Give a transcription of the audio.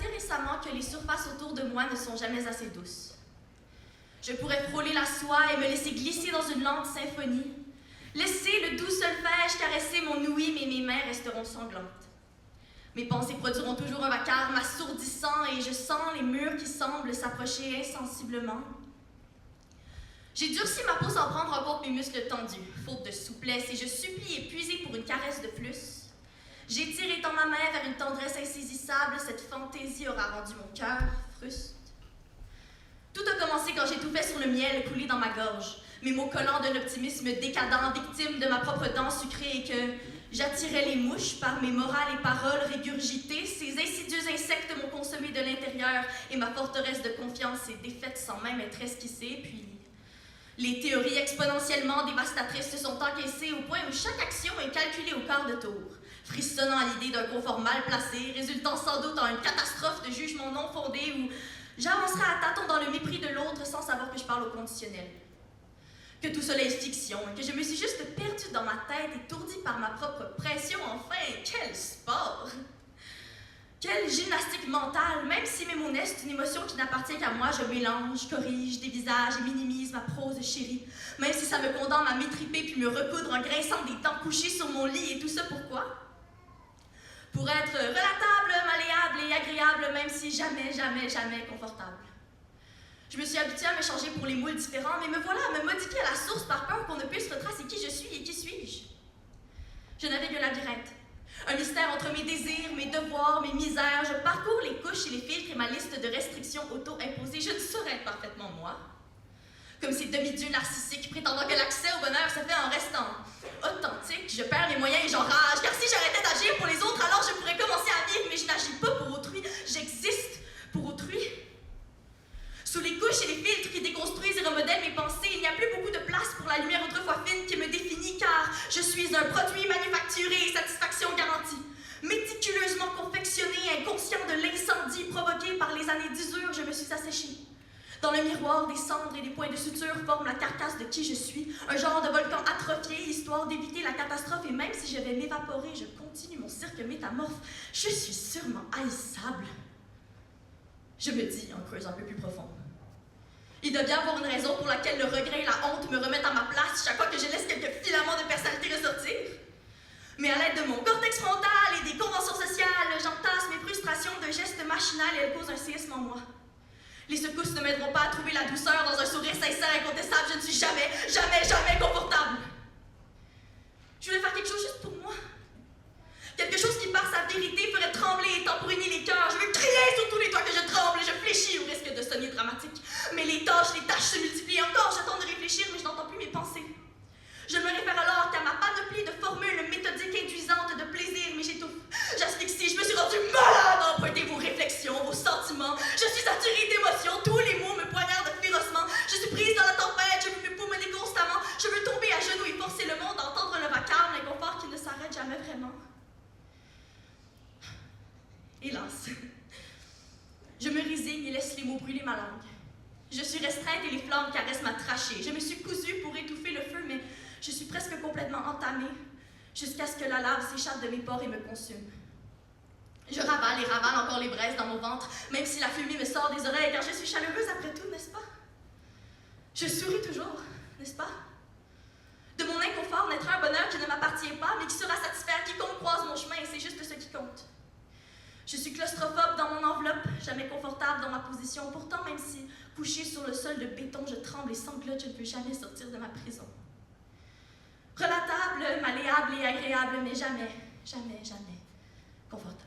constaté récemment que les surfaces autour de moi ne sont jamais assez douces. Je pourrais frôler la soie et me laisser glisser dans une lente symphonie. Laisser le doux solfège caresser mon ouïe, mais mes mains resteront sanglantes. Mes pensées produiront toujours un vacarme assourdissant et je sens les murs qui semblent s'approcher insensiblement. J'ai durci ma peau sans prendre en compte mes muscles tendus, faute de souplesse, et je supplie épuisé pour une caresse de plus. J'étire étant ma main vers une tendresse insaisissable, cette fantaisie aura rendu mon cœur fruste. Tout a commencé quand j'étouffais sur le miel coulé dans ma gorge, mes mots collants d'un optimisme décadent, victime de ma propre dent sucrée, et que j'attirais les mouches par mes morales et paroles régurgitées. Ces insidieux insectes m'ont consommé de l'intérieur, et ma forteresse de confiance s'est défaite sans même être esquissée, puis les théories exponentiellement dévastatrices se sont encaissées au point où chaque action est calculée au quart de tour, frissonnant à l'idée d'un confort mal placé, résultant sans doute en une catastrophe de jugement non fondé où j'avancerai à tâtons dans le mépris de l'autre sans savoir que je parle au conditionnel. Que tout cela est fiction, que je me suis juste perdue dans ma tête, étourdie par ma propre pression. Enfin, quel sport! Quelle gymnastique mentale! Même si mes mots naissent d'une émotion qui n'appartient qu'à moi, je mélange, corrige, dévisage et minimise ma prose chérie. Même si ça me condamne à m'étriper puis me recoudre en grinçant des dents couchées sur mon lit, et tout ça pourquoi? Pour être relatable, malléable et agréable, même si jamais, jamais, jamais confortable. Je me suis habituée à me changer pour les moules différents, mais me voilà à me modifier à la source par peur qu'on ne puisse retracer qui je suis et qui suis-je. Je navigue un labyrinthe. Un mystère entre mes désirs, mes devoirs, mes misères. Je parcours les couches et les filtres et ma liste de restrictions auto-imposées. Je ne saurais être parfaitement moi. Comme ces demi-dieux narcissiques prétendant que l'accès au bonheur se fait en restant authentique, je perds mes moyens et j'enrage. Car si j'arrêtais d'agir pour les autres, alors je pourrais commencer à vivre, mais je n'agis pas pour autrui. J'existe pour autrui. Sous les couches et les filtres qui déconstruisent et remodèlent mes pensées, il n'y a plus beaucoup de place pour la lumière autrefois fine qui me définit, car je suis un produit manufacturé et satisfaction garantie. Méticuleusement confectionné, inconscient de l'incendie provoqué par les années d'usure, je me suis asséchée. Dans le miroir, des cendres et des points de suture forment la carcasse de qui je suis, un genre de volcan atrophié, histoire d'éviter la catastrophe, et même si je vais m'évaporer, je continue mon cirque métamorphe. Je suis sûrement haïssable. Je me dis en creusant un peu plus profond. Il doit bien avoir une raison pour laquelle le regret et la honte me remettent à ma place chaque fois que je laisse quelques filaments de personnalité ressortir. Mais à l'aide de mon cortex frontal et des conventions sociales, j'entasse mes frustrations de gestes machinales et elles causent un séisme en moi. Les secousses ne m'aideront pas à trouver la douceur dans un sourire sincère et incontestable. Je ne suis jamais, jamais, jamais confortable. Je voulais faire quelque chose juste pour moi. Quelque chose qui, par sa vérité, ferait trembler et tambouriner les cœurs. Je veux crier sur tous les toits que je tremble et je fléchis au risque de sonner dramatique. Mais les tâches se multiplient encore. J'attends de réfléchir, mais je n'entends plus mes pensées. Je ne me réfère alors qu'à ma panoplie de formules méthodiques induisantes de plaisir, mais j'étouffe. J'asphyxie, je me suis rendue malade à emprunter vos réflexions, vos sentiments. Je suis saturée d'émotions, tous les mots me poignardent férocement. Je suis prise dans la tempête, je veux me paumer constamment. Je veux tomber à genoux et forcer le monde à entendre le vacarme, l'inconfort qui ne s'arrête jamais vraiment. Hélas, je me résigne et laisse les mots brûler ma langue. Je suis restreinte et les flammes caressent ma trachée. Je me suis cousue pour étouffer le feu, mais je suis presque complètement entamée, jusqu'à ce que la lave s'échappe de mes pores et me consume. Je ravale et ravale encore les braises dans mon ventre, même si la fumée me sort des oreilles, car je suis chaleureuse après tout, n'est-ce pas? Je souris toujours, n'est-ce pas? De mon inconfort naîtra un bonheur qui ne m'appartient pas, mais qui sera satisfaire quiconque croise mon chemin, et c'est juste ce qui compte. Je suis claustrophobe dans mon enveloppe, jamais confortable dans ma position. Pourtant, même si couchée sur le sol de béton, je tremble et sanglote, je ne peux jamais sortir de ma prison. Relatable, malléable et agréable, mais jamais, jamais, jamais confortable.